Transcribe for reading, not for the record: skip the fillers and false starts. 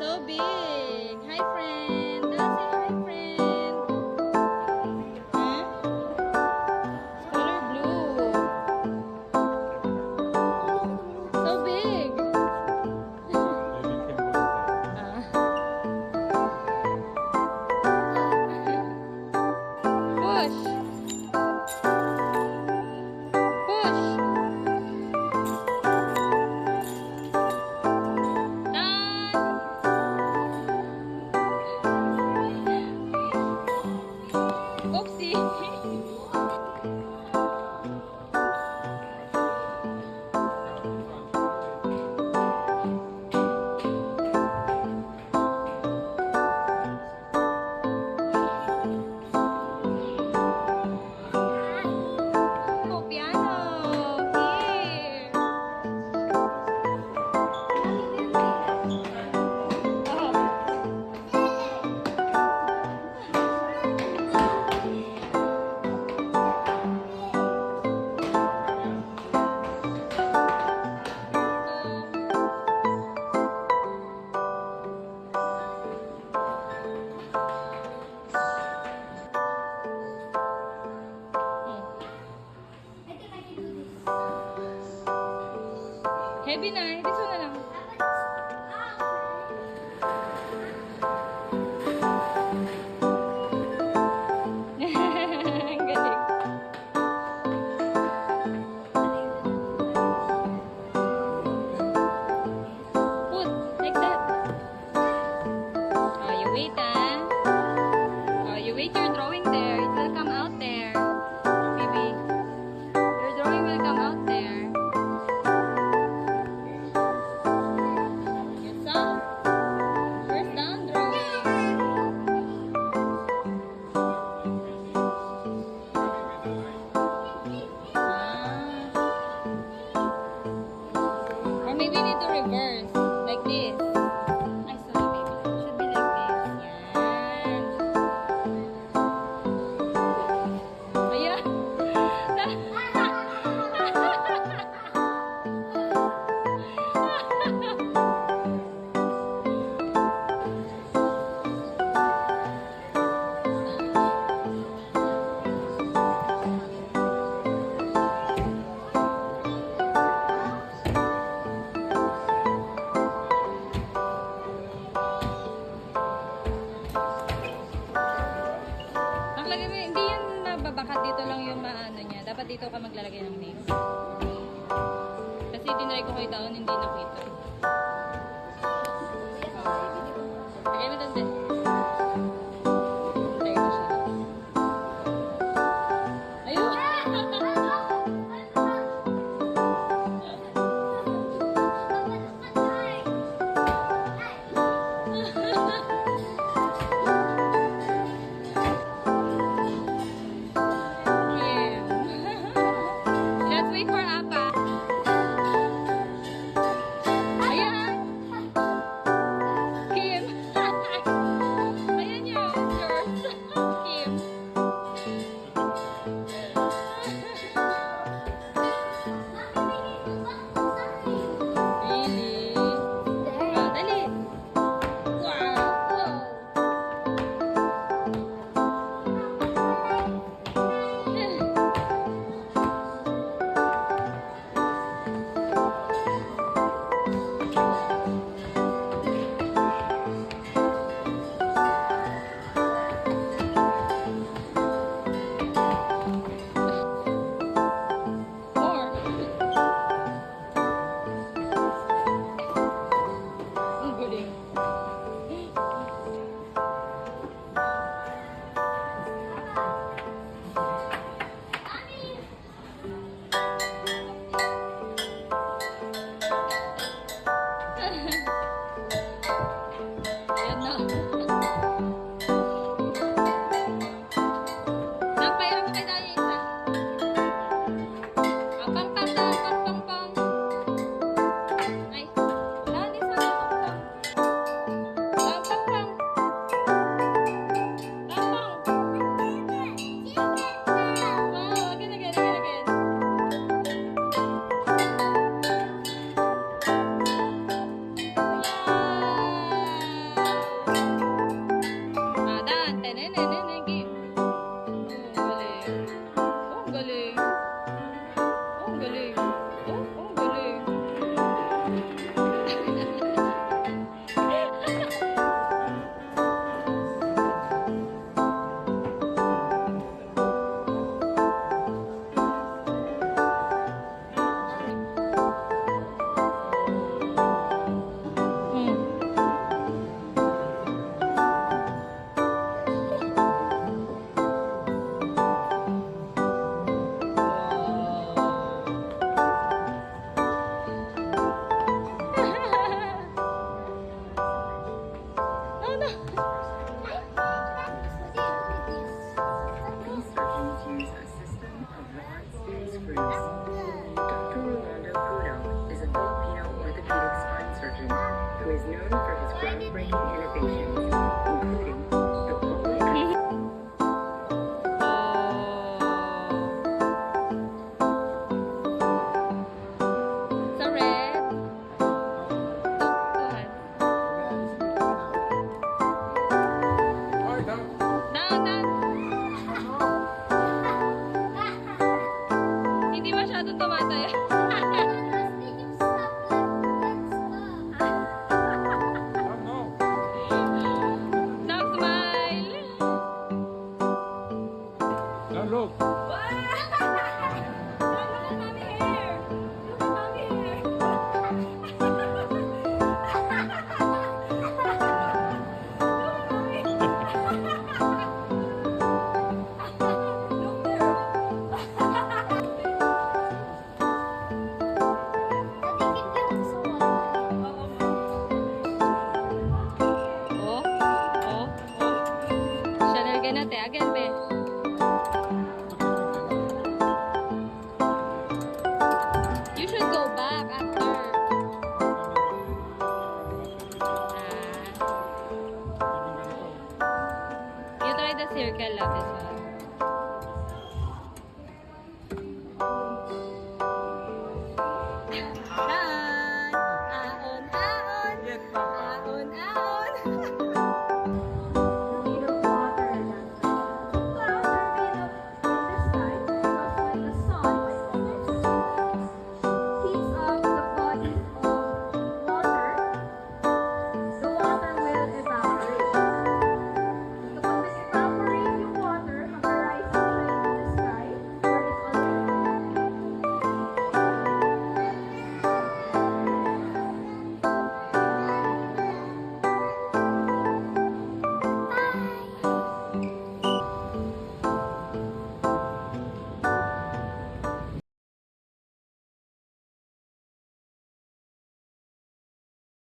So big. Hi, friend. Now say hi, friend. Huh? Color blue. So big. Push. Push. Done. Oopsie. Oh, piano. Here. Heavy na. Heavy na lang. Ang galing. Put, like that. Oh, you wait, ah. Oh, you wait your drawing there. It will come out there. Baby. Your drawing will come out there. Yes, so. First down drawing. Or maybe you need to reverse. Like this. Ay, sorry, baby. It should be like this. Yan. Ayan. Nakalagay mo, hindi yan mababakat, dito lang yung maano niya. Dapat dito ka maglalagay ng nails. Kasi tinry ko kay Daon, hindi nakita. Lagay mo doon din. Lagay mo siya. Ayun! Let's wait for Appa. Ayan! Kim! Ayan yun! Yours! Kim! Really? Oh, dali! Wow! More! Ang galing. Ayan na. Napayaw mo kay Daya isa. Ah, pang, pang, pang, pang, pang, pang. Ay, dali sa pang, pang. Pang, pang, pang. Pang, pang. Oh, again, again, again, again. glasses.